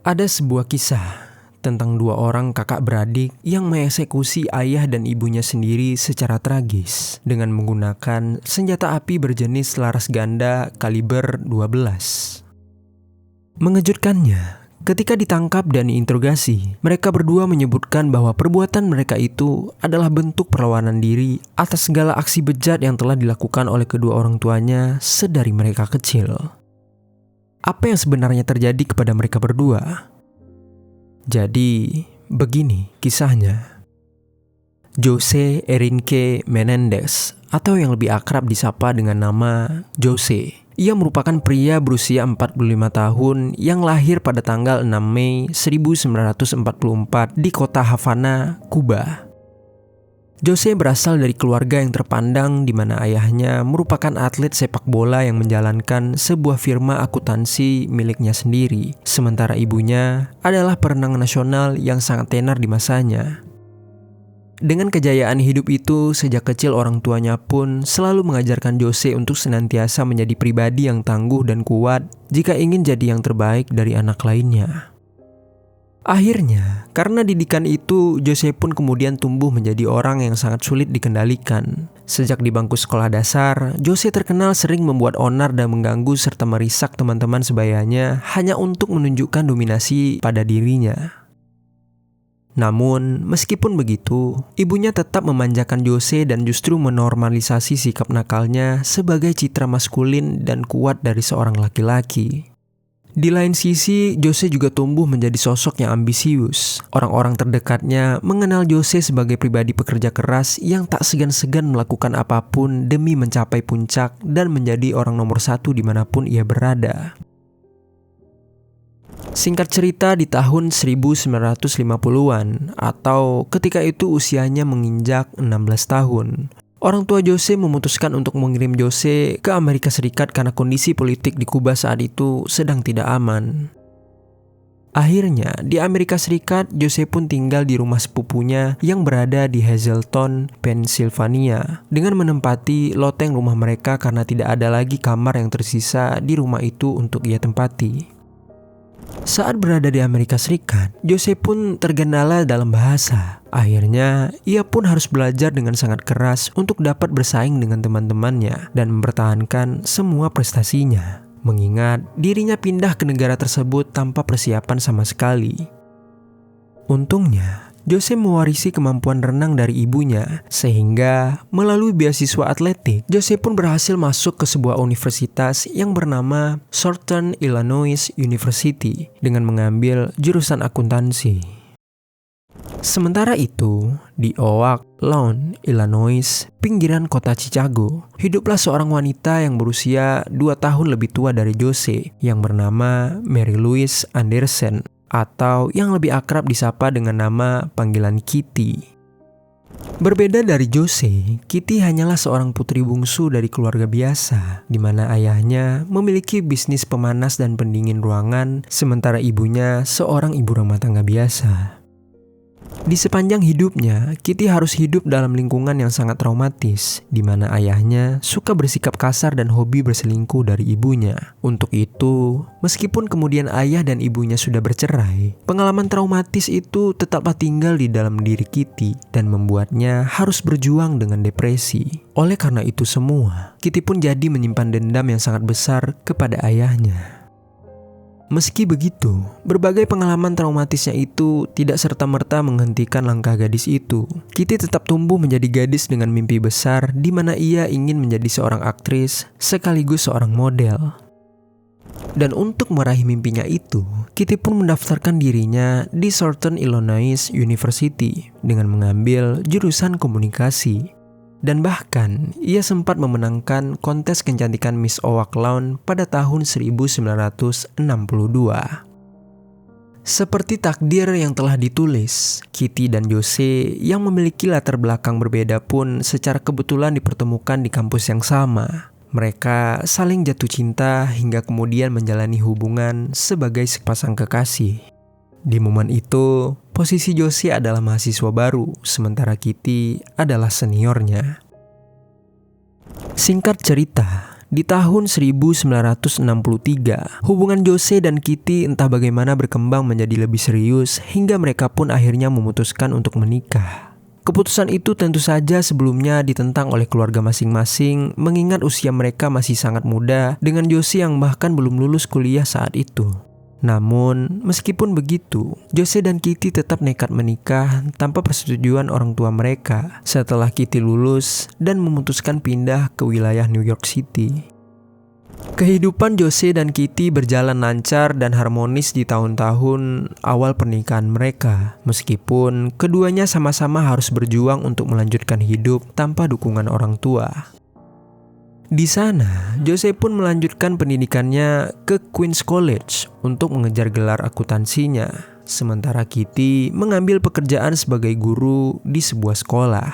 Ada sebuah kisah tentang dua orang kakak beradik yang mengeksekusi ayah dan ibunya sendiri secara tragis dengan menggunakan senjata api berjenis laras ganda kaliber 12. Mengejutkannya, ketika ditangkap dan diinterogasi, mereka berdua menyebutkan bahwa perbuatan mereka itu adalah bentuk perlawanan diri atas segala aksi bejat yang telah dilakukan oleh kedua orang tuanya sedari mereka kecil. Apa yang sebenarnya terjadi kepada mereka berdua? Jadi, begini kisahnya. Jose Enrique Menendez, atau yang lebih akrab disapa dengan nama Jose. Ia merupakan pria berusia 45 tahun yang lahir pada tanggal 6 Mei 1944 di kota Havana, Kuba. Jose berasal dari keluarga yang terpandang di mana ayahnya merupakan atlet sepak bola yang menjalankan sebuah firma akuntansi miliknya sendiri, sementara ibunya adalah perenang nasional yang sangat tenar di masanya. Dengan kejayaan hidup itu, sejak kecil orang tuanya pun selalu mengajarkan Jose untuk senantiasa menjadi pribadi yang tangguh dan kuat jika ingin jadi yang terbaik dari anak lainnya. Akhirnya, karena didikan itu, Jose pun kemudian tumbuh menjadi orang yang sangat sulit dikendalikan. Sejak di bangku sekolah dasar, Jose terkenal sering membuat onar dan mengganggu serta merisak teman-teman sebayanya hanya untuk menunjukkan dominasi pada dirinya. Namun, meskipun begitu, ibunya tetap memanjakan Jose dan justru menormalisasi sikap nakalnya sebagai citra maskulin dan kuat dari seorang laki-laki. Di lain sisi, Jose juga tumbuh menjadi sosok yang ambisius. Orang-orang terdekatnya mengenal Jose sebagai pribadi pekerja keras yang tak segan-segan melakukan apapun demi mencapai puncak dan menjadi orang nomor satu dimanapun ia berada. Singkat cerita, di tahun 1950-an atau ketika itu usianya menginjak 16 tahun, orang tua Jose memutuskan untuk mengirim Jose ke Amerika Serikat karena kondisi politik di Kuba saat itu sedang tidak aman. Akhirnya, di Amerika Serikat, Jose pun tinggal di rumah sepupunya yang berada di Hazleton, Pennsylvania, dengan menempati loteng rumah mereka karena tidak ada lagi kamar yang tersisa di rumah itu untuk ia tempati. Saat berada di Amerika Serikat, Jose pun tergendala dalam bahasa. Akhirnya, ia pun harus belajar dengan sangat keras untuk dapat bersaing dengan teman-temannya dan mempertahankan semua prestasinya. Mengingat dirinya pindah ke negara tersebut tanpa persiapan sama sekali. Untungnya, Jose mewarisi kemampuan renang dari ibunya, sehingga melalui beasiswa atletik, Jose pun berhasil masuk ke sebuah universitas yang bernama Southern Illinois University dengan mengambil jurusan akuntansi. Sementara itu, di Oak Lawn, Illinois, pinggiran kota Chicago, hiduplah seorang wanita yang berusia 2 tahun lebih tua dari Jose yang bernama Mary Louise Anderson, atau yang lebih akrab disapa dengan nama panggilan Kitty. Berbeda dari Jose, Kitty hanyalah seorang putri bungsu dari keluarga biasa, di mana ayahnya memiliki bisnis pemanas dan pendingin ruangan, sementara ibunya seorang ibu rumah tangga biasa. Di sepanjang hidupnya, Kitty harus hidup dalam lingkungan yang sangat traumatis, di mana ayahnya suka bersikap kasar dan hobi berselingkuh dari ibunya. Untuk itu, meskipun kemudian ayah dan ibunya sudah bercerai, pengalaman traumatis itu tetaplah tinggal di dalam diri Kitty dan membuatnya harus berjuang dengan depresi. Oleh karena itu semua, Kitty pun jadi menyimpan dendam yang sangat besar kepada ayahnya. Meski begitu, berbagai pengalaman traumatisnya itu tidak serta-merta menghentikan langkah gadis itu. Kitty tetap tumbuh menjadi gadis dengan mimpi besar di mana ia ingin menjadi seorang aktris sekaligus seorang model. Dan untuk meraih mimpinya itu, Kitty pun mendaftarkan dirinya di Southern Illinois University dengan mengambil jurusan komunikasi. Dan bahkan, ia sempat memenangkan kontes kecantikan Miss Oak Lawn pada tahun 1962. Seperti takdir yang telah ditulis, Kitty dan Jose yang memiliki latar belakang berbeda pun secara kebetulan dipertemukan di kampus yang sama. Mereka saling jatuh cinta hingga kemudian menjalani hubungan sebagai sepasang kekasih. Di momen itu, posisi Jose adalah mahasiswa baru, sementara Kitty adalah seniornya. Singkat cerita, Di tahun 1963, hubungan Jose dan Kitty entah bagaimana berkembang menjadi lebih serius hingga mereka pun akhirnya memutuskan untuk menikah. Keputusan itu tentu saja sebelumnya ditentang oleh keluarga masing-masing mengingat usia mereka masih sangat muda dengan Jose yang bahkan belum lulus kuliah saat itu. Namun, meskipun begitu, Jose dan Kitty tetap nekat menikah tanpa persetujuan orang tua mereka setelah Kitty lulus dan memutuskan pindah ke wilayah New York City. Kehidupan Jose dan Kitty berjalan lancar dan harmonis di tahun-tahun awal pernikahan mereka, meskipun keduanya sama-sama harus berjuang untuk melanjutkan hidup tanpa dukungan orang tua. Di sana, Jose pun melanjutkan pendidikannya ke Queens College untuk mengejar gelar akuntansinya, sementara Kitty mengambil pekerjaan sebagai guru di sebuah sekolah.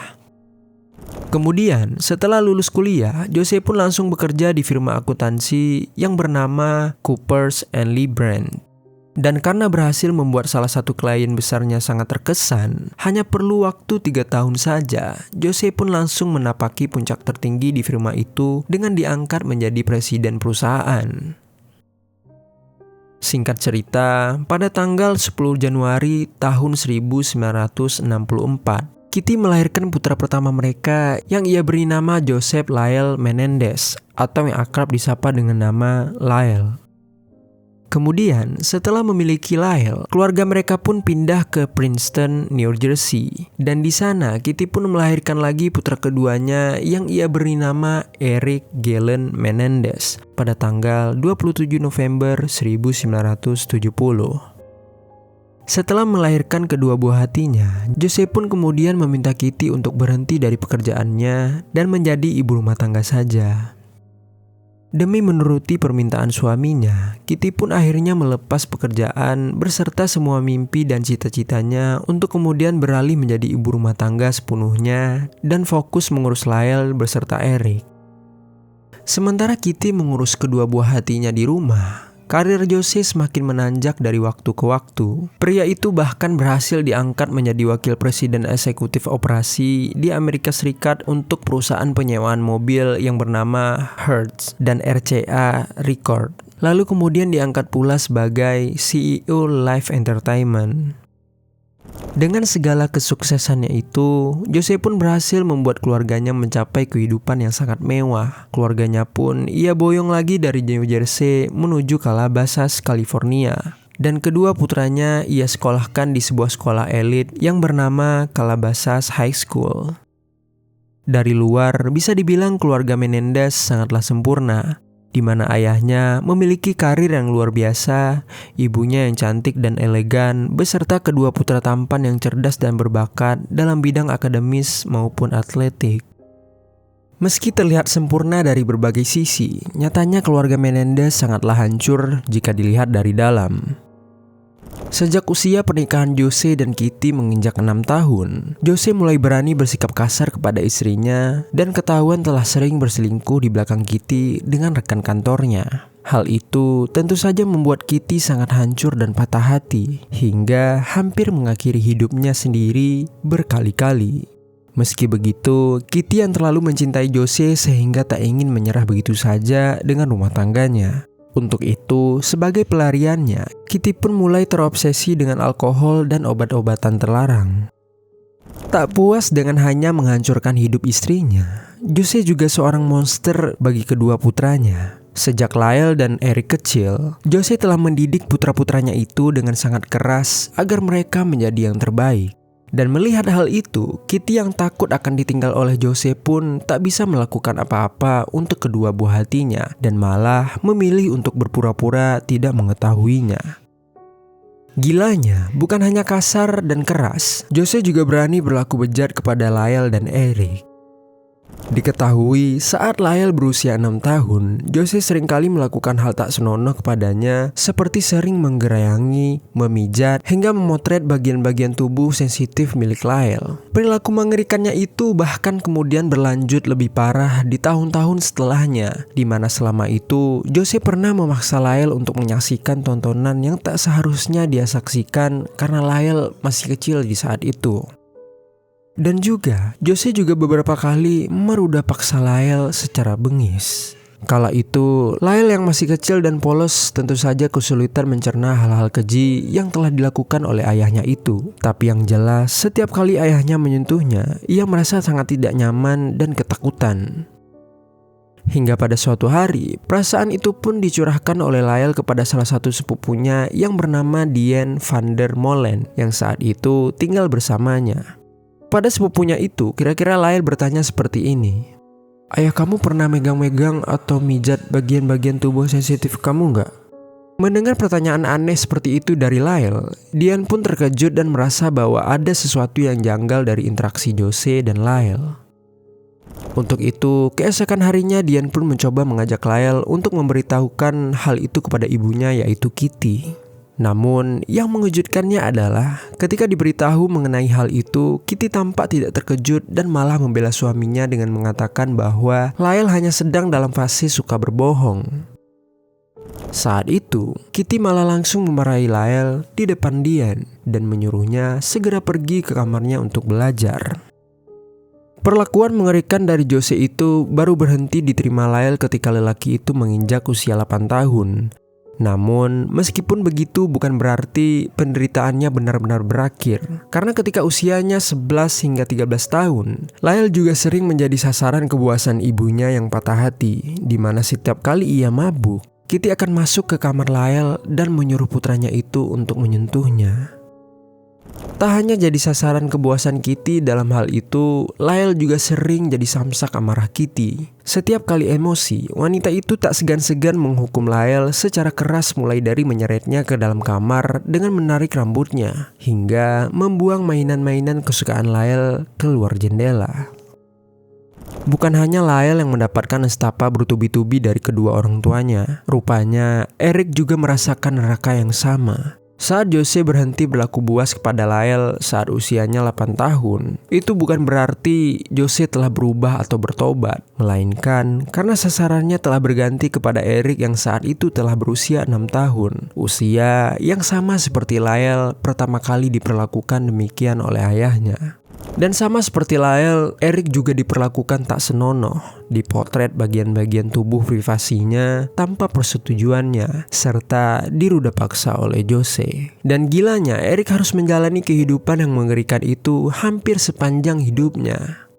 Kemudian, setelah lulus kuliah, Jose pun langsung bekerja di firma akuntansi yang bernama Coopers & Lybrand. Dan karena berhasil membuat salah satu klien besarnya sangat terkesan, hanya perlu waktu 3 tahun saja, Jose pun langsung menapaki puncak tertinggi di firma itu dengan diangkat menjadi presiden perusahaan. Singkat cerita, pada tanggal 10 Januari tahun 1964, Kitty melahirkan putra pertama mereka yang ia beri nama Joseph Lyle Menendez atau yang akrab disapa dengan nama Lyle. Kemudian, setelah memiliki Lyle, keluarga mereka pun pindah ke Princeton, New Jersey. Dan di sana, Kitty pun melahirkan lagi putra keduanya yang ia beri nama Eric Galen Menendez pada tanggal 27 November 1970. Setelah melahirkan kedua buah hatinya, Jose pun kemudian meminta Kitty untuk berhenti dari pekerjaannya dan menjadi ibu rumah tangga saja. Demi menuruti permintaan suaminya, Kitty pun akhirnya melepas pekerjaan beserta semua mimpi dan cita-citanya untuk kemudian beralih menjadi ibu rumah tangga sepenuhnya dan fokus mengurus Lyle beserta Eric. Sementara Kitty mengurus kedua buah hatinya di rumah, karir Jose semakin menanjak dari waktu ke waktu. Pria itu bahkan berhasil diangkat menjadi wakil presiden eksekutif operasi di Amerika Serikat untuk perusahaan penyewaan mobil yang bernama Hertz dan RCA Record. Lalu kemudian diangkat pula sebagai CEO Live Entertainment. Dengan segala kesuksesannya itu, Jose pun berhasil membuat keluarganya mencapai kehidupan yang sangat mewah. Keluarganya pun ia boyong lagi dari New Jersey menuju Calabasas, California. Dan kedua putranya ia sekolahkan di sebuah sekolah elit yang bernama Calabasas High School. Dari luar, bisa dibilang keluarga Menendez sangatlah sempurna, di mana ayahnya memiliki karir yang luar biasa, ibunya yang cantik dan elegan, beserta kedua putra tampan yang cerdas dan berbakat dalam bidang akademis maupun atletik. Meski terlihat sempurna dari berbagai sisi, nyatanya keluarga Menendez sangatlah hancur jika dilihat dari dalam. Sejak usia pernikahan Jose dan Kitty menginjak 6 tahun, Jose mulai berani bersikap kasar kepada istrinya dan ketahuan telah sering berselingkuh di belakang Kitty dengan rekan kantornya. Hal itu tentu saja membuat Kitty sangat hancur dan patah hati, hingga hampir mengakhiri hidupnya sendiri berkali-kali. Meski begitu, Kitty yang terlalu mencintai Jose sehingga tak ingin menyerah begitu saja dengan rumah tangganya. Untuk itu, sebagai pelariannya, Kitty pun mulai terobsesi dengan alkohol dan obat-obatan terlarang. Tak puas dengan hanya menghancurkan hidup istrinya, Jose juga seorang monster bagi kedua putranya. Sejak Lyle dan Eric kecil, Jose telah mendidik putra-putranya itu dengan sangat keras agar mereka menjadi yang terbaik. Dan melihat hal itu, Kitty yang takut akan ditinggal oleh Jose pun tak bisa melakukan apa-apa untuk kedua buah hatinya dan malah memilih untuk berpura-pura tidak mengetahuinya. Gilanya, bukan hanya kasar dan keras, Jose juga berani berlaku bejat kepada Lyle dan Eric. Diketahui saat Lyle berusia 6 tahun, Jose seringkali melakukan hal tak senonoh kepadanya seperti sering menggerayangi, memijat, hingga memotret bagian-bagian tubuh sensitif milik Lyle. Perilaku mengerikannya itu bahkan kemudian berlanjut lebih parah di tahun-tahun setelahnya, di mana selama itu Jose pernah memaksa Lyle untuk menyaksikan tontonan yang tak seharusnya dia saksikan karena Lyle masih kecil di saat itu. Dan juga, Jose juga beberapa kali meruda paksa Lyle secara bengis. Kala itu, Lyle yang masih kecil dan polos tentu saja kesulitan mencerna hal-hal keji yang telah dilakukan oleh ayahnya itu. Tapi yang jelas, setiap kali ayahnya menyentuhnya, ia merasa sangat tidak nyaman dan ketakutan. Hingga pada suatu hari, perasaan itu pun dicurahkan oleh Lyle kepada salah satu sepupunya yang bernama Diane van der Molen yang saat itu tinggal bersamanya. Pada sepupunya itu, kira-kira Lyle bertanya seperti ini. Ayah kamu pernah megang-megang atau mijat bagian-bagian tubuh sensitif kamu nggak? Mendengar pertanyaan aneh seperti itu dari Lyle, Diane pun terkejut dan merasa bahwa ada sesuatu yang janggal dari interaksi Jose dan Lyle. Untuk itu, keesokan harinya Diane pun mencoba mengajak Lyle untuk memberitahukan hal itu kepada ibunya yaitu Kitty. Namun, yang mengejutkannya adalah ketika diberitahu mengenai hal itu, Kitty tampak tidak terkejut dan malah membela suaminya dengan mengatakan bahwa Lyle hanya sedang dalam fase suka berbohong. Saat itu, Kitty malah langsung memarahi Lyle di depan Diane dan menyuruhnya segera pergi ke kamarnya untuk belajar. Perlakuan mengerikan dari Jose itu baru berhenti diterima Lyle ketika lelaki itu menginjak usia 8 tahun. Namun, meskipun begitu bukan berarti penderitaannya benar-benar berakhir. Karena ketika usianya 11 hingga 13 tahun, Lyle juga sering menjadi sasaran kebuasan ibunya yang patah hati, di mana setiap kali ia mabuk, Kitty akan masuk ke kamar Lyle dan menyuruh putranya itu untuk menyentuhnya. Tak hanya jadi sasaran kebuasan Kitty dalam hal itu, Lyle juga sering jadi samsak amarah Kitty. Setiap kali emosi, wanita itu tak segan-segan menghukum Lyle secara keras mulai dari menyeretnya ke dalam kamar dengan menarik rambutnya, hingga membuang mainan-mainan kesukaan Lyle keluar jendela. Bukan hanya Lyle yang mendapatkan nestapa bertubi-tubi dari kedua orang tuanya, rupanya Eric juga merasakan neraka yang sama. Saat Jose berhenti berlaku buas kepada Lyle saat usianya 8 tahun, itu bukan berarti Jose telah berubah atau bertobat, melainkan karena sasarannya telah berganti kepada Eric yang saat itu telah berusia 6 tahun. Usia yang sama seperti Lyle pertama kali diperlakukan demikian oleh ayahnya. Dan sama seperti Lyle, Eric juga diperlakukan tak senonoh, dipotret bagian-bagian tubuh privasinya tanpa persetujuannya, serta diruda paksa oleh Jose. Dan gilanya, Eric harus menjalani kehidupan yang mengerikan itu hampir sepanjang hidupnya.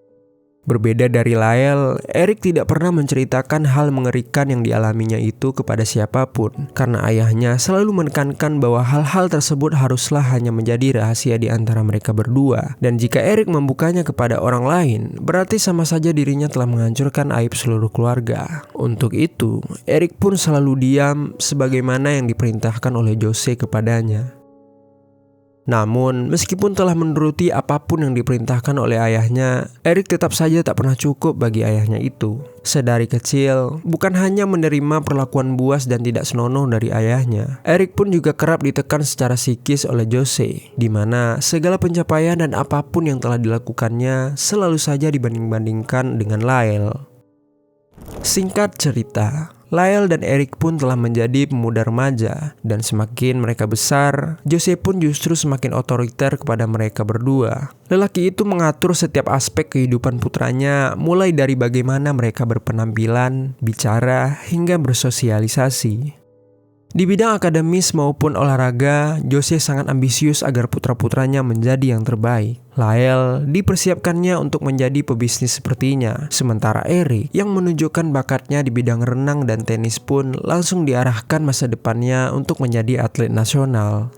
Berbeda dari Lyle, Eric tidak pernah menceritakan hal mengerikan yang dialaminya itu kepada siapapun, karena ayahnya selalu menekankan bahwa hal-hal tersebut haruslah hanya menjadi rahasia di antara mereka berdua. Dan jika Eric membukanya kepada orang lain, berarti sama saja dirinya telah menghancurkan aib seluruh keluarga. Untuk itu, Eric pun selalu diam sebagaimana yang diperintahkan oleh Jose kepadanya. Namun, meskipun telah menuruti apapun yang diperintahkan oleh ayahnya, Eric tetap saja tak pernah cukup bagi ayahnya itu. Sedari kecil, bukan hanya menerima perlakuan buas dan tidak senonoh dari ayahnya, Eric pun juga kerap ditekan secara psikis oleh Jose, di mana segala pencapaian dan apapun yang telah dilakukannya selalu saja dibanding-bandingkan dengan Lyle. Singkat cerita, Lyle dan Eric pun telah menjadi pemuda remaja, dan semakin mereka besar, Jose pun justru semakin otoriter kepada mereka berdua. Lelaki itu mengatur setiap aspek kehidupan putranya, mulai dari bagaimana mereka berpenampilan, bicara, hingga bersosialisasi. Di bidang akademis maupun olahraga, Jose sangat ambisius agar putra-putranya menjadi yang terbaik. Lyle dipersiapkannya untuk menjadi pebisnis sepertinya, sementara Eric yang menunjukkan bakatnya di bidang renang dan tenis pun langsung diarahkan masa depannya untuk menjadi atlet nasional.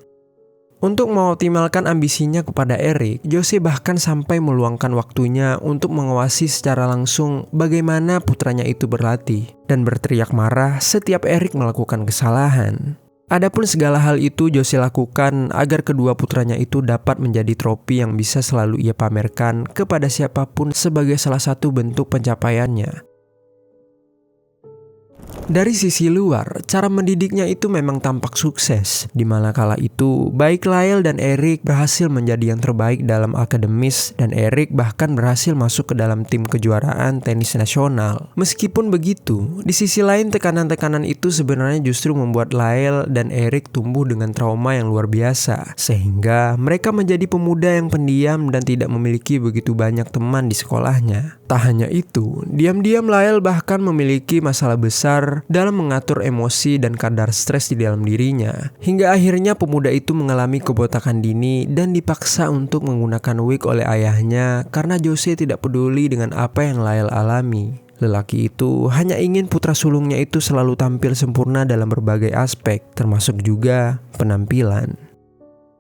Untuk mengoptimalkan ambisinya kepada Eric, Jose bahkan sampai meluangkan waktunya untuk mengawasi secara langsung bagaimana putranya itu berlatih dan berteriak marah setiap Eric melakukan kesalahan. Adapun segala hal itu Jose lakukan agar kedua putranya itu dapat menjadi trofi yang bisa selalu ia pamerkan kepada siapapun sebagai salah satu bentuk pencapaiannya. Dari sisi luar, cara mendidiknya itu memang tampak sukses. Di mana kala itu, baik Lyle dan Eric berhasil menjadi yang terbaik dalam akademis dan Eric bahkan berhasil masuk ke dalam tim kejuaraan tenis nasional. Meskipun begitu, di sisi lain tekanan-tekanan itu sebenarnya justru membuat Lyle dan Eric tumbuh dengan trauma yang luar biasa. Sehingga mereka menjadi pemuda yang pendiam dan tidak memiliki begitu banyak teman di sekolahnya. Tak hanya itu, diam-diam Lyle bahkan memiliki masalah besar dalam mengatur emosi dan kadar stres di dalam dirinya. Hingga akhirnya pemuda itu mengalami kebotakan dini dan dipaksa untuk menggunakan wig oleh ayahnya karena Jose tidak peduli dengan apa yang Lyle alami. Lelaki itu hanya ingin putra sulungnya itu selalu tampil sempurna dalam berbagai aspek, termasuk juga penampilan.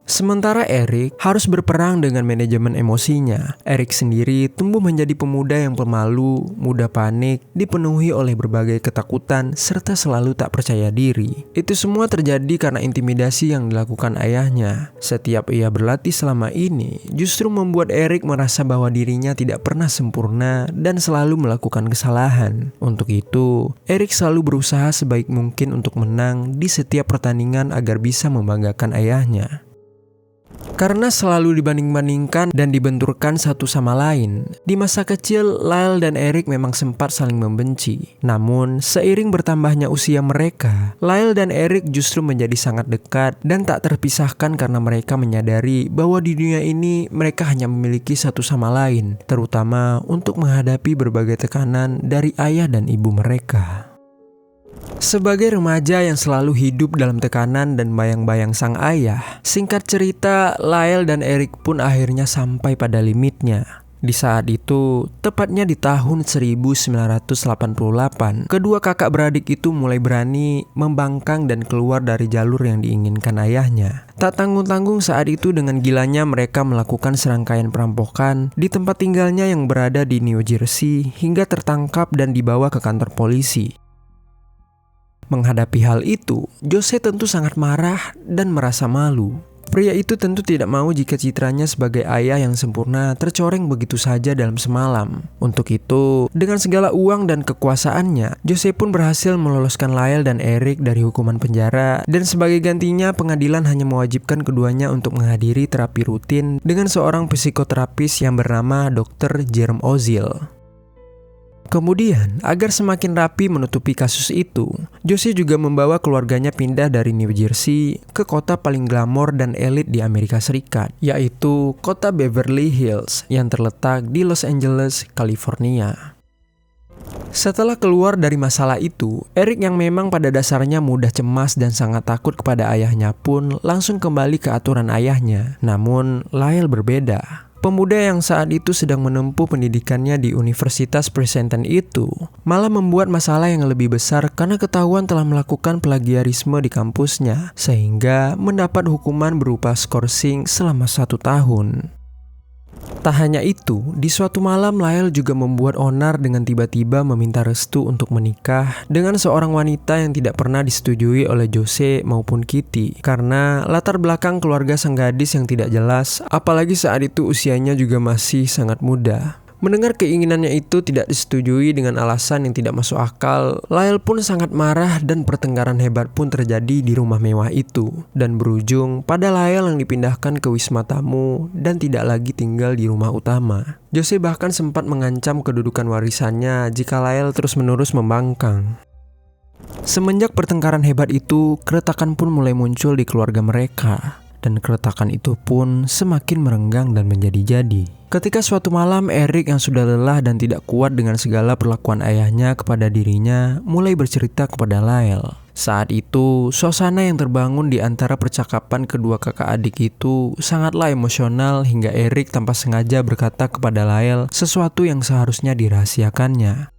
Sementara Eric harus berperang dengan manajemen emosinya. Eric sendiri tumbuh menjadi pemuda yang pemalu, mudah panik, dipenuhi oleh berbagai ketakutan, serta selalu tak percaya diri. Itu semua terjadi karena intimidasi yang dilakukan ayahnya. Setiap ia berlatih selama ini, justru membuat Eric merasa bahwa dirinya tidak pernah sempurna dan selalu melakukan kesalahan. Untuk itu, Eric selalu berusaha sebaik mungkin untuk menang di setiap pertandingan agar bisa membanggakan ayahnya. Karena selalu dibanding-bandingkan dan dibenturkan satu sama lain, di masa kecil Lyle dan Eric memang sempat saling membenci. Namun, seiring bertambahnya usia mereka, Lyle dan Eric justru menjadi sangat dekat dan tak terpisahkan karena mereka menyadari bahwa di dunia ini mereka hanya memiliki satu sama lain, terutama untuk menghadapi berbagai tekanan dari ayah dan ibu mereka. Sebagai remaja yang selalu hidup dalam tekanan dan bayang-bayang sang ayah, singkat cerita, Lyle dan Eric pun akhirnya sampai pada limitnya. Di saat itu, tepatnya di tahun 1988, kedua kakak beradik itu mulai berani membangkang dan keluar dari jalur yang diinginkan ayahnya. Tak tanggung-tanggung saat itu dengan gilanya mereka melakukan serangkaian perampokan di tempat tinggalnya yang berada di New Jersey hingga tertangkap dan dibawa ke kantor polisi. Menghadapi hal itu, Jose tentu sangat marah dan merasa malu. Pria itu tentu tidak mau jika citranya sebagai ayah yang sempurna tercoreng begitu saja dalam semalam. Untuk itu, dengan segala uang dan kekuasaannya, Jose pun berhasil meloloskan Lyle dan Eric dari hukuman penjara dan sebagai gantinya pengadilan hanya mewajibkan keduanya untuk menghadiri terapi rutin dengan seorang psikoterapis yang bernama Dr. Jerome Ozil. Kemudian, agar semakin rapi menutupi kasus itu, Jose juga membawa keluarganya pindah dari New Jersey ke kota paling glamor dan elit di Amerika Serikat, yaitu kota Beverly Hills yang terletak di Los Angeles, California. Setelah keluar dari masalah itu, Eric yang memang pada dasarnya mudah cemas dan sangat takut kepada ayahnya pun langsung kembali ke aturan ayahnya. Namun, Lyle berbeda. Pemuda yang saat itu sedang menempuh pendidikannya di Universitas Princeton itu malah membuat masalah yang lebih besar karena ketahuan telah melakukan plagiarisme di kampusnya, sehingga mendapat hukuman berupa skorsing selama 1 tahun. Tak hanya itu, di suatu malam Lyle juga membuat onar dengan tiba-tiba meminta restu untuk menikah dengan seorang wanita yang tidak pernah disetujui oleh Jose maupun Kitty karena latar belakang keluarga sang gadis yang tidak jelas, apalagi saat itu usianya juga masih sangat muda. Mendengar keinginannya itu tidak disetujui dengan alasan yang tidak masuk akal, Lyle pun sangat marah dan pertengkaran hebat pun terjadi di rumah mewah itu dan berujung pada Lyle yang dipindahkan ke wisma tamu dan tidak lagi tinggal di rumah utama. Jose bahkan sempat mengancam kedudukan warisannya jika Lyle terus-menerus membangkang. Semenjak pertengkaran hebat itu, keretakan pun mulai muncul di keluarga mereka. Dan keretakan itu pun semakin merenggang dan menjadi-jadi. Ketika suatu malam Eric yang sudah lelah dan tidak kuat dengan segala perlakuan ayahnya kepada dirinya mulai bercerita kepada Lyle. Saat itu, suasana yang terbangun di antara percakapan kedua kakak adik itu sangatlah emosional hingga Eric tanpa sengaja berkata kepada Lyle sesuatu yang seharusnya dirahasiakannya.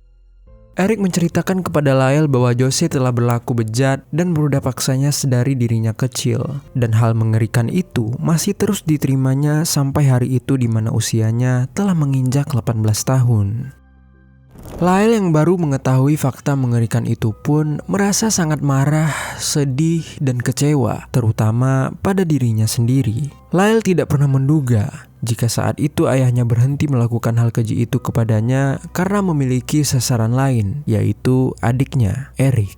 Eric menceritakan kepada Lyle bahwa Jose telah berlaku bejat dan berudah paksanya sedari dirinya kecil. Dan hal mengerikan itu masih terus diterimanya sampai hari itu di mana usianya telah menginjak 18 tahun. Lyle yang baru mengetahui fakta mengerikan itu pun merasa sangat marah, sedih, dan kecewa, terutama pada dirinya sendiri. Lyle tidak pernah menduga jika saat itu ayahnya berhenti melakukan hal keji itu kepadanya karena memiliki sasaran lain, yaitu adiknya, Eric.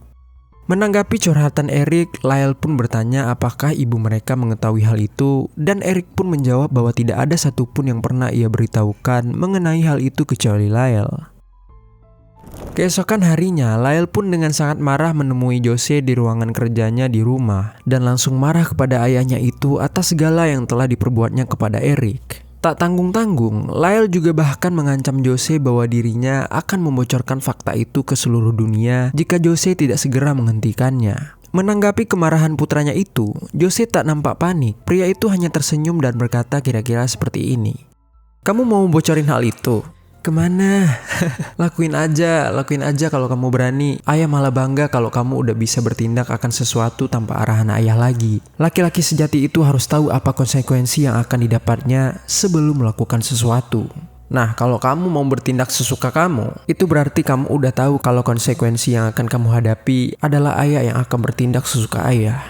Menanggapi curhatan Eric, Lyle pun bertanya apakah ibu mereka mengetahui hal itu, dan Eric pun menjawab bahwa tidak ada satupun yang pernah ia beritahukan mengenai hal itu kecuali Lyle. Keesokan harinya, Lyle pun dengan sangat marah menemui Jose di ruangan kerjanya di rumah dan langsung marah kepada ayahnya itu atas segala yang telah diperbuatnya kepada Eric. Tak tanggung-tanggung, Lyle juga bahkan mengancam Jose bahwa dirinya akan membocorkan fakta itu ke seluruh dunia jika Jose tidak segera menghentikannya. Menanggapi kemarahan putranya itu, Jose tak nampak panik. Pria itu hanya tersenyum dan berkata kira-kira seperti ini. "Kamu mau bocorin hal itu? Kemana? Lakuin aja kalau kamu berani. Ayah malah bangga kalau kamu udah bisa bertindak akan sesuatu tanpa arahan ayah lagi. Laki-laki sejati itu harus tahu apa konsekuensi yang akan didapatnya sebelum melakukan sesuatu. Nah, kalau kamu mau bertindak sesuka kamu, itu berarti kamu udah tahu kalau konsekuensi yang akan kamu hadapi adalah ayah yang akan bertindak sesuka ayah."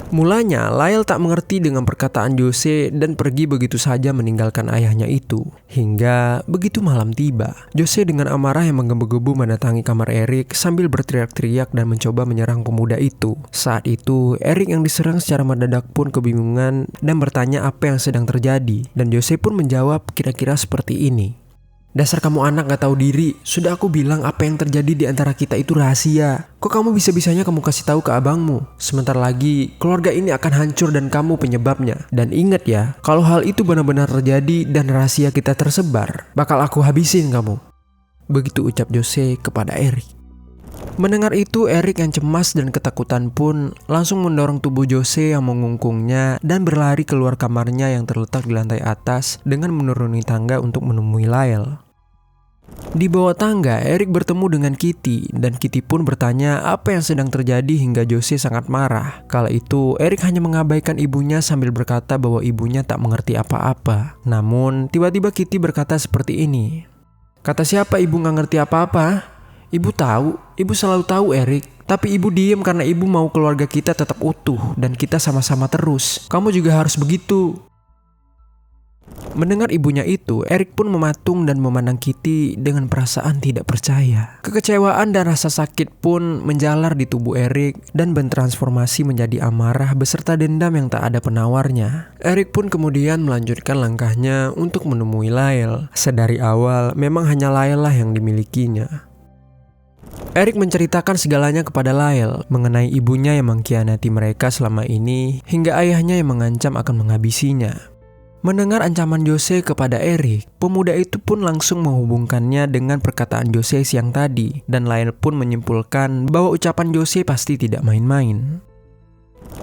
Mulanya, Lyle tak mengerti dengan perkataan Jose dan pergi begitu saja meninggalkan ayahnya itu. Hingga begitu malam tiba, Jose dengan amarah yang menggebu-gebu mendatangi kamar Eric sambil berteriak-teriak dan mencoba menyerang pemuda itu. Saat itu, Eric yang diserang secara mendadak pun kebingungan dan bertanya apa yang sedang terjadi. Dan Jose pun menjawab kira-kira seperti ini. "Dasar kamu anak gak tahu diri. Sudah aku bilang apa yang terjadi di antara kita itu rahasia. Kok kamu bisa-bisanya kamu kasih tahu ke abangmu? Sebentar lagi keluarga ini akan hancur dan kamu penyebabnya. Dan ingat ya, kalau hal itu benar-benar terjadi dan rahasia kita tersebar, bakal aku habisin kamu." Begitu ucap Jose kepada Eric. Mendengar itu, Eric yang cemas dan ketakutan pun langsung mendorong tubuh Jose yang mengungkungnya dan berlari keluar kamarnya yang terletak di lantai atas dengan menuruni tangga untuk menemui Lyle. Di bawah tangga, Eric bertemu dengan Kitty dan Kitty pun bertanya apa yang sedang terjadi hingga Jose sangat marah. Kala itu, Eric hanya mengabaikan ibunya sambil berkata bahwa ibunya tak mengerti apa-apa. Namun, tiba-tiba Kitty berkata seperti ini. "Kata siapa ibu gak ngerti apa-apa? Ibu tahu, ibu selalu tahu Eric. Tapi ibu diem karena ibu mau keluarga kita tetap utuh dan kita sama-sama terus. Kamu juga harus begitu." Mendengar ibunya itu, Eric pun mematung dan memandang Kitty dengan perasaan tidak percaya. Kekecewaan dan rasa sakit pun menjalar di tubuh Eric dan bertransformasi menjadi amarah beserta dendam yang tak ada penawarnya. Eric pun kemudian melanjutkan langkahnya untuk menemui Lyle. Sedari awal, memang hanya Lyle lah yang dimilikinya. Eric menceritakan segalanya kepada Lyle mengenai ibunya yang mengkhianati mereka selama ini hingga ayahnya yang mengancam akan menghabisinya. Mendengar ancaman Jose kepada Eric, pemuda itu pun langsung menghubungkannya dengan perkataan Jose siang tadi dan Lyle pun menyimpulkan bahwa ucapan Jose pasti tidak main-main.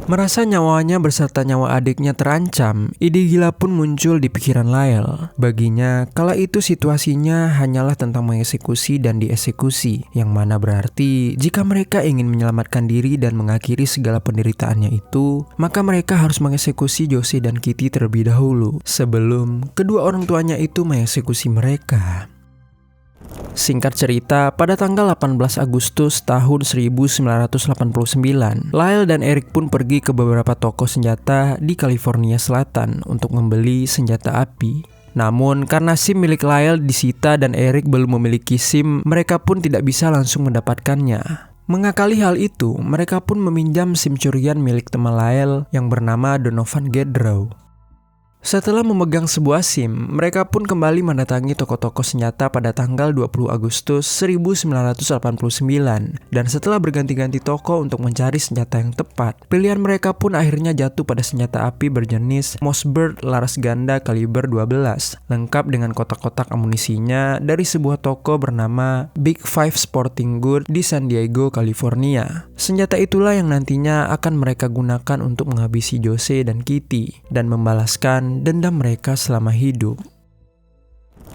Merasa nyawanya beserta nyawa adiknya terancam, ide gila pun muncul di pikiran Lyle. Baginya, kala itu situasinya hanyalah tentang mengeksekusi dan dieksekusi, yang mana berarti jika mereka ingin menyelamatkan diri dan mengakhiri segala penderitaannya itu, maka mereka harus mengeksekusi Jose dan Kitty terlebih dahulu, sebelum kedua orang tuanya itu mengeksekusi mereka. Singkat cerita, pada tanggal 18 Agustus tahun 1989, Lyle dan Eric pun pergi ke beberapa toko senjata di California Selatan untuk membeli senjata api. Namun, karena SIM milik Lyle disita dan Eric belum memiliki SIM, mereka pun tidak bisa langsung mendapatkannya. Mengakali hal itu, mereka pun meminjam SIM curian milik teman Lyle yang bernama Donovan Gaudreau. Setelah memegang sebuah SIM, mereka pun kembali mendatangi toko-toko senjata pada tanggal 20 Agustus 1989. Dan setelah berganti-ganti toko untuk mencari senjata yang tepat, pilihan mereka pun akhirnya jatuh pada senjata api berjenis Mossberg laras ganda kaliber 12, lengkap dengan kotak-kotak amunisinya dari sebuah toko bernama Big Five Sporting Goods di San Diego, California. Senjata itulah yang nantinya akan mereka gunakan untuk menghabisi Jose dan Kitty dan membalaskan dendam mereka selama hidup.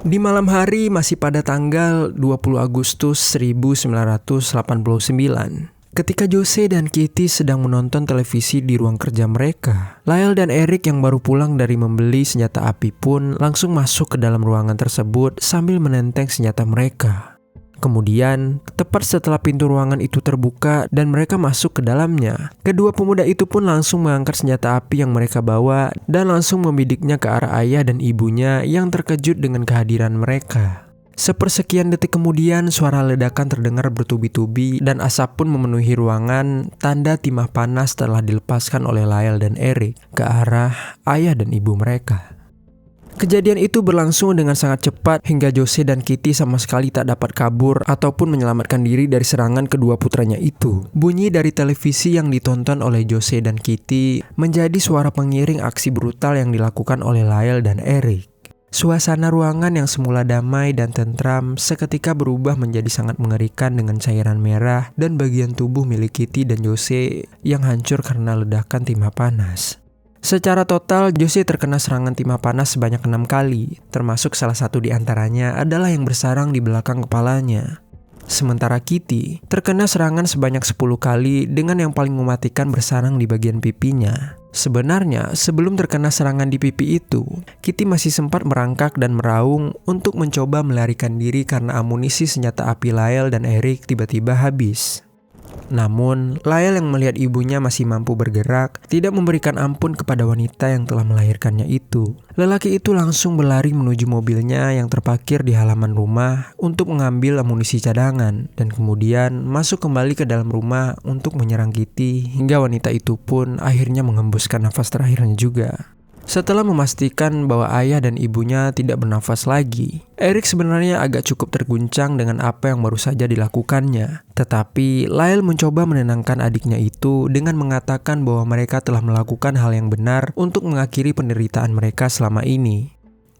Di malam hari masih pada tanggal 20 Agustus 1989, ketika Jose dan Kitty sedang menonton televisi di ruang kerja mereka, Lyle dan Eric yang baru pulang dari membeli senjata api pun langsung masuk ke dalam ruangan tersebut sambil menenteng senjata mereka. Kemudian, tepat setelah pintu ruangan itu terbuka dan mereka masuk ke dalamnya, kedua pemuda itu pun langsung mengangkat senjata api yang mereka bawa dan langsung membidiknya ke arah ayah dan ibunya yang terkejut dengan kehadiran mereka. Sepersekian detik kemudian, suara ledakan terdengar bertubi-tubi dan asap pun memenuhi ruangan, tanda timah panas telah dilepaskan oleh Lyle dan Eric ke arah ayah dan ibu mereka. Kejadian itu berlangsung dengan sangat cepat hingga Jose dan Kitty sama sekali tak dapat kabur ataupun menyelamatkan diri dari serangan kedua putranya itu. Bunyi dari televisi yang ditonton oleh Jose dan Kitty menjadi suara pengiring aksi brutal yang dilakukan oleh Lyle dan Eric. Suasana ruangan yang semula damai dan tentram seketika berubah menjadi sangat mengerikan dengan cairan merah dan bagian tubuh milik Kitty dan Jose yang hancur karena ledakan timah panas. Secara total, Jose terkena serangan timah panas sebanyak 6 kali, termasuk salah satu di antaranya adalah yang bersarang di belakang kepalanya. Sementara Kitty terkena serangan sebanyak 10 kali dengan yang paling mematikan bersarang di bagian pipinya. Sebenarnya, sebelum terkena serangan di pipi itu, Kitty masih sempat merangkak dan meraung untuk mencoba melarikan diri karena amunisi senjata api Lyle dan Eric tiba-tiba habis. Namun, Lyle yang melihat ibunya masih mampu bergerak, tidak memberikan ampun kepada wanita yang telah melahirkannya itu. Lelaki itu langsung berlari menuju mobilnya yang terparkir di halaman rumah untuk mengambil amunisi cadangan, dan kemudian masuk kembali ke dalam rumah untuk menyerang Kitty, hingga wanita itu pun akhirnya menghembuskan nafas terakhirnya juga. Setelah memastikan bahwa ayah dan ibunya tidak bernafas lagi, Eric sebenarnya agak cukup terguncang dengan apa yang baru saja dilakukannya. Tetapi Lyle mencoba menenangkan adiknya itu dengan mengatakan bahwa mereka telah melakukan hal yang benar untuk mengakhiri penderitaan mereka selama ini.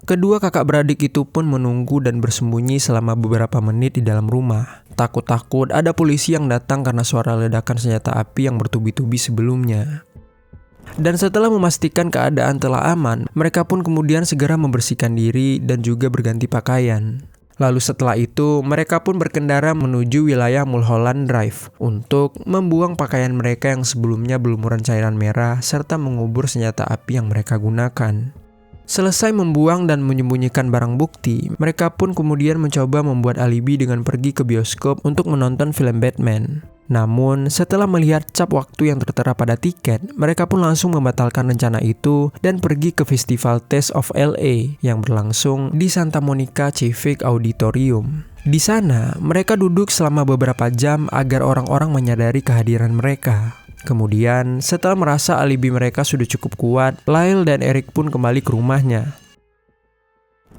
Kedua kakak beradik itu pun menunggu dan bersembunyi selama beberapa menit di dalam rumah. Takut-takut ada polisi yang datang karena suara ledakan senjata api yang bertubi-tubi sebelumnya. Dan setelah memastikan keadaan telah aman, mereka pun kemudian segera membersihkan diri dan juga berganti pakaian. Lalu setelah itu, mereka pun berkendara menuju wilayah Mulholland Drive untuk membuang pakaian mereka yang sebelumnya berlumuran cairan merah serta mengubur senjata api yang mereka gunakan. Selesai membuang dan menyembunyikan barang bukti, mereka pun kemudian mencoba membuat alibi dengan pergi ke bioskop untuk menonton film Batman. Namun, setelah melihat cap waktu yang tertera pada tiket, mereka pun langsung membatalkan rencana itu dan pergi ke Festival Taste of LA yang berlangsung di Santa Monica Civic Auditorium. Di sana, mereka duduk selama beberapa jam agar orang-orang menyadari kehadiran mereka. Kemudian, setelah merasa alibi mereka sudah cukup kuat, Lyle dan Eric pun kembali ke rumahnya.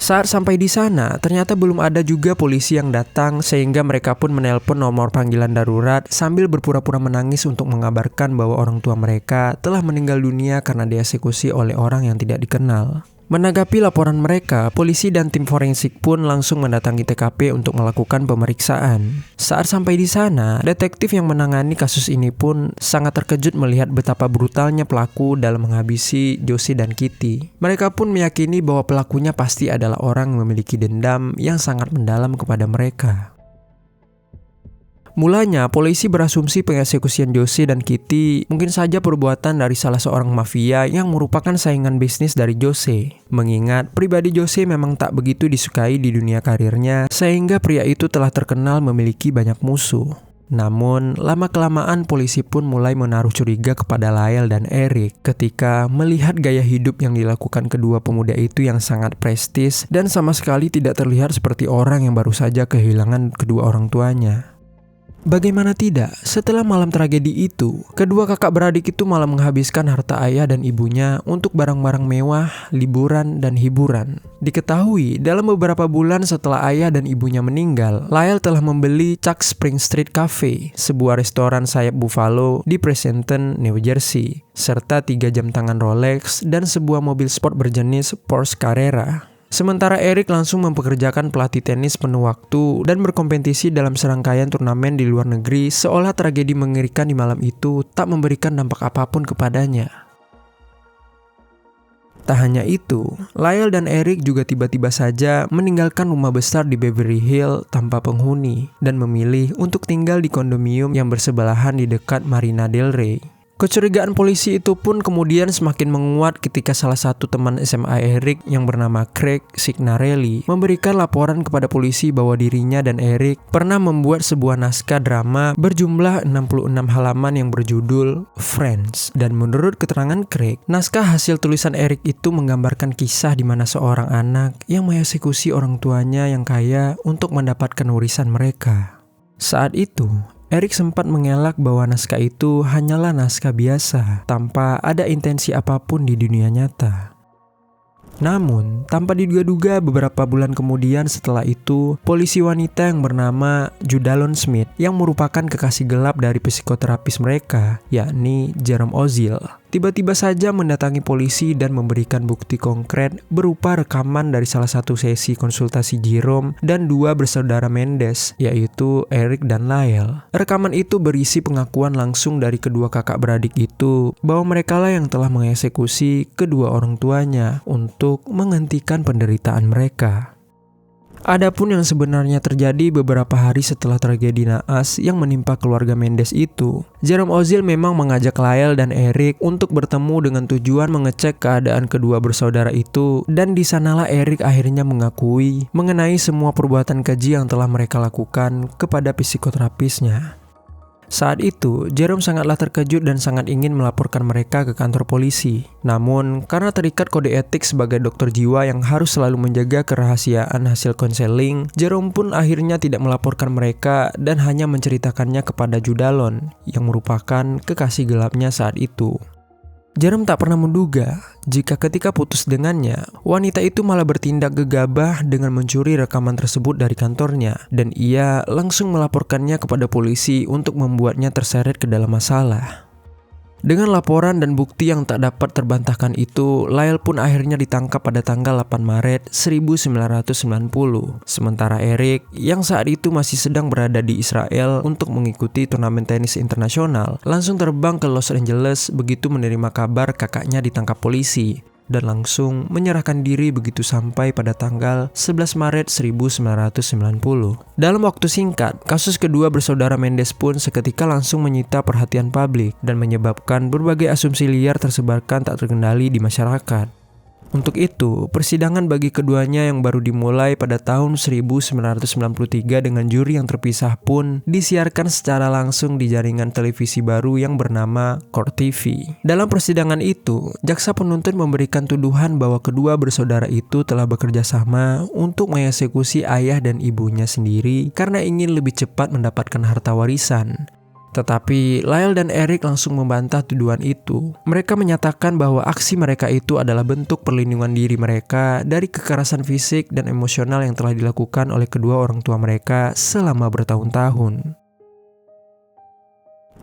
Saat sampai di sana, ternyata belum ada juga polisi yang datang sehingga mereka pun menelpon nomor panggilan darurat sambil berpura-pura menangis untuk mengabarkan bahwa orang tua mereka telah meninggal dunia karena dieksekusi oleh orang yang tidak dikenal. Menanggapi laporan mereka, polisi dan tim forensik pun langsung mendatangi TKP untuk melakukan pemeriksaan. Saat sampai di sana, detektif yang menangani kasus ini pun sangat terkejut melihat betapa brutalnya pelaku dalam menghabisi Jose dan Kitty. Mereka pun meyakini bahwa pelakunya pasti adalah orang yang memiliki dendam yang sangat mendalam kepada mereka. Mulanya, polisi berasumsi pengeksekusian Jose dan Kitty mungkin saja perbuatan dari salah seorang mafia yang merupakan saingan bisnis dari Jose. Mengingat pribadi Jose memang tak begitu disukai di dunia karirnya, sehingga pria itu telah terkenal memiliki banyak musuh. Namun, lama-kelamaan polisi pun mulai menaruh curiga kepada Lyle dan Eric ketika melihat gaya hidup yang dilakukan kedua pemuda itu yang sangat prestis dan sama sekali tidak terlihat seperti orang yang baru saja kehilangan kedua orang tuanya. Bagaimana tidak, setelah malam tragedi itu, kedua kakak beradik itu malah menghabiskan harta ayah dan ibunya untuk barang-barang mewah, liburan, dan hiburan. Diketahui, dalam beberapa bulan setelah ayah dan ibunya meninggal, Lyle telah membeli Chuck Spring Street Cafe, sebuah restoran sayap buffalo di Pleasanton, New Jersey, serta 3 jam tangan Rolex dan sebuah mobil sport berjenis Porsche Carrera. Sementara Eric langsung mempekerjakan pelatih tenis penuh waktu dan berkompetisi dalam serangkaian turnamen di luar negeri seolah tragedi mengerikan di malam itu tak memberikan dampak apapun kepadanya. Tak hanya itu, Lyle dan Eric juga tiba-tiba saja meninggalkan rumah besar di Beverly Hills tanpa penghuni dan memilih untuk tinggal di kondominium yang bersebelahan di dekat Marina Del Rey. Kecurigaan polisi itu pun kemudian semakin menguat ketika salah satu teman SMA Eric yang bernama Craig Signarelli memberikan laporan kepada polisi bahwa dirinya dan Eric pernah membuat sebuah naskah drama berjumlah 66 halaman yang berjudul Friends. Dan menurut keterangan Craig, naskah hasil tulisan Eric itu menggambarkan kisah di mana seorang anak yang mengeksekusi orang tuanya yang kaya untuk mendapatkan warisan mereka. Saat itu, Eric sempat mengelak bahwa naskah itu hanyalah naskah biasa, tanpa ada intensi apapun di dunia nyata. Namun, tanpa diduga-duga beberapa bulan kemudian setelah itu, polisi wanita yang bernama Judalon Smith yang merupakan kekasih gelap dari psikoterapis mereka, yakni Jerome Ozil, tiba-tiba saja mendatangi polisi dan memberikan bukti konkret berupa rekaman dari salah satu sesi konsultasi Jerome dan dua bersaudara Mendes, yaitu Eric dan Lyle. Rekaman itu berisi pengakuan langsung dari kedua kakak beradik itu bahwa merekalah yang telah mengeksekusi kedua orang tuanya untuk menghentikan penderitaan mereka. Adapun yang sebenarnya terjadi beberapa hari setelah tragedi naas yang menimpa keluarga Mendes itu, Jerome Ozil memang mengajak Lyle dan Eric untuk bertemu dengan tujuan mengecek keadaan kedua bersaudara itu, dan di sanalah Eric akhirnya mengakui mengenai semua perbuatan keji yang telah mereka lakukan kepada psikoterapisnya. Saat itu, Jerome sangatlah terkejut dan sangat ingin melaporkan mereka ke kantor polisi. Namun, karena terikat kode etik sebagai dokter jiwa yang harus selalu menjaga kerahasiaan hasil konseling, Jerome pun akhirnya tidak melaporkan mereka dan hanya menceritakannya kepada Judalon, yang merupakan kekasih gelapnya saat itu. Jerome tak pernah menduga jika ketika putus dengannya, wanita itu malah bertindak gegabah dengan mencuri rekaman tersebut dari kantornya, dan ia langsung melaporkannya kepada polisi untuk membuatnya terseret ke dalam masalah. Dengan laporan dan bukti yang tak dapat terbantahkan itu, Lyle pun akhirnya ditangkap pada tanggal 8 Maret 1990. Sementara Eric, yang saat itu masih sedang berada di Israel untuk mengikuti turnamen tenis internasional, langsung terbang ke Los Angeles begitu menerima kabar kakaknya ditangkap polisi, dan langsung menyerahkan diri begitu sampai pada tanggal 11 Maret 1990. Dalam waktu singkat, kasus kedua bersaudara Mendes pun seketika langsung menyita perhatian publik dan menyebabkan berbagai asumsi liar tersebarkan tak terkendali di masyarakat. Untuk itu, persidangan bagi keduanya yang baru dimulai pada tahun 1993 dengan juri yang terpisah pun disiarkan secara langsung di jaringan televisi baru yang bernama Court TV. Dalam persidangan itu, jaksa penuntut memberikan tuduhan bahwa kedua bersaudara itu telah bekerja sama untuk mengeksekusi ayah dan ibunya sendiri karena ingin lebih cepat mendapatkan harta warisan. Tetapi Lyle dan Eric langsung membantah tuduhan itu. Mereka menyatakan bahwa aksi mereka itu adalah bentuk perlindungan diri mereka dari kekerasan fisik dan emosional yang telah dilakukan oleh kedua orang tua mereka selama bertahun-tahun.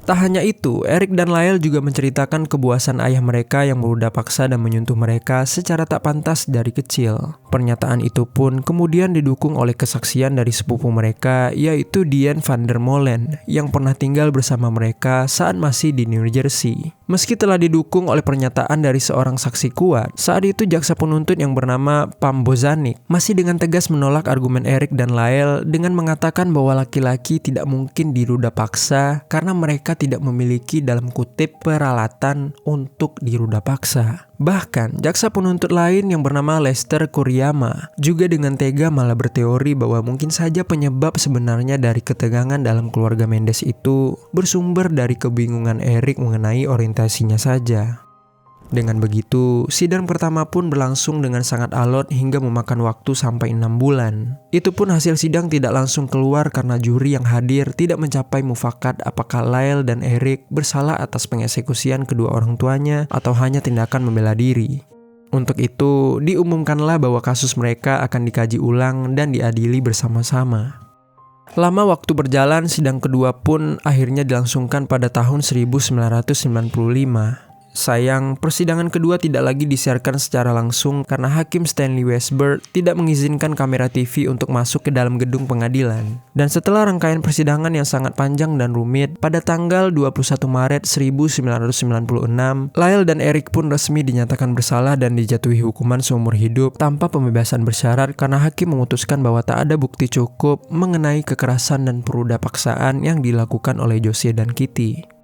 Tak hanya itu, Eric dan Lyle juga menceritakan kebuasan ayah mereka yang berudah paksa dan menyentuh mereka secara tak pantas dari kecil. Pernyataan itu pun kemudian didukung oleh kesaksian dari sepupu mereka, yaitu Diane van der Molen, yang pernah tinggal bersama mereka saat masih di New Jersey. Meski telah didukung oleh pernyataan dari seorang saksi kuat, saat itu jaksa penuntut yang bernama Pam Bozanik masih dengan tegas menolak argumen Eric dan Lyle dengan mengatakan bahwa laki-laki tidak mungkin diruda paksa karena mereka tidak memiliki dalam kutip peralatan untuk diruda paksa. Bahkan, jaksa penuntut lain yang bernama Lester Kuriyama juga dengan tega malah berteori bahwa mungkin saja penyebab sebenarnya dari ketegangan dalam keluarga Mendes itu bersumber dari kebingungan Eric mengenai orientasinya saja. Dengan begitu, sidang pertama pun berlangsung dengan sangat alot hingga memakan waktu sampai 6 bulan. Itu pun hasil sidang tidak langsung keluar karena juri yang hadir tidak mencapai mufakat apakah Lyle dan Eric bersalah atas pengeksekusian kedua orang tuanya atau hanya tindakan membela diri. Untuk itu, diumumkanlah bahwa kasus mereka akan dikaji ulang dan diadili bersama-sama. Lama waktu berjalan, sidang kedua pun akhirnya dilangsungkan pada tahun 1995. Sayang, persidangan kedua tidak lagi disiarkan secara langsung karena Hakim Stanley Westberg tidak mengizinkan kamera TV untuk masuk ke dalam gedung pengadilan. Dan setelah rangkaian persidangan yang sangat panjang dan rumit, pada tanggal 21 Maret 1996, Lyle dan Eric pun resmi dinyatakan bersalah dan dijatuhi hukuman seumur hidup tanpa pembebasan bersyarat karena hakim memutuskan bahwa tak ada bukti cukup mengenai kekerasan dan peruda paksaan yang dilakukan oleh Josie dan Kitty.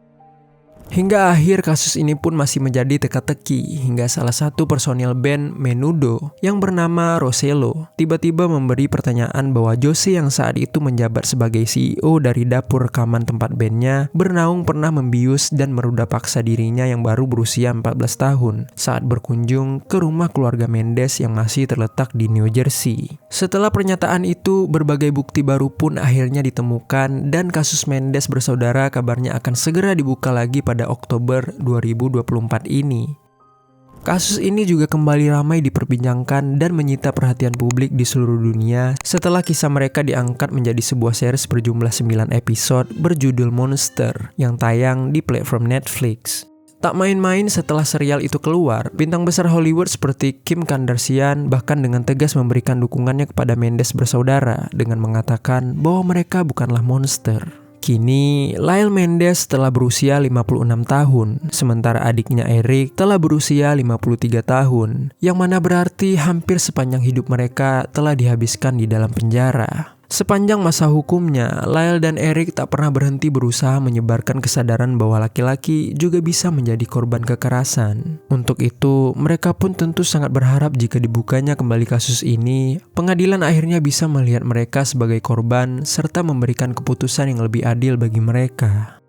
Hingga akhir kasus ini pun masih menjadi teka-teki hingga salah satu personil band Menudo yang bernama Rosello tiba-tiba memberi pertanyaan bahwa Jose yang saat itu menjabat sebagai CEO dari dapur rekaman tempat bandnya bernaung pernah membius dan meruda paksa dirinya yang baru berusia 14 tahun saat berkunjung ke rumah keluarga Mendes yang masih terletak di New Jersey. Setelah pernyataan itu, berbagai bukti baru pun akhirnya ditemukan dan kasus Mendes bersaudara kabarnya akan segera dibuka lagi pada Oktober 2024 ini. Kasus ini juga kembali ramai diperbincangkan dan menyita perhatian publik di seluruh dunia setelah kisah mereka diangkat menjadi sebuah series berjumlah 9 episode berjudul Monster yang tayang di platform Netflix. Tak main-main setelah serial itu keluar, bintang besar Hollywood seperti Kim Kardashian bahkan dengan tegas memberikan dukungannya kepada Mendes bersaudara dengan mengatakan bahwa mereka bukanlah monster. Kini, Lyle Mendes telah berusia 56 tahun, sementara adiknya Eric telah berusia 53 tahun, yang mana berarti hampir sepanjang hidup mereka telah dihabiskan di dalam penjara. Sepanjang masa hukumnya, Lyle dan Eric tak pernah berhenti berusaha menyebarkan kesadaran bahwa laki-laki juga bisa menjadi korban kekerasan. Untuk itu, mereka pun tentu sangat berharap jika dibukanya kembali kasus ini, pengadilan akhirnya bisa melihat mereka sebagai korban serta memberikan keputusan yang lebih adil bagi mereka.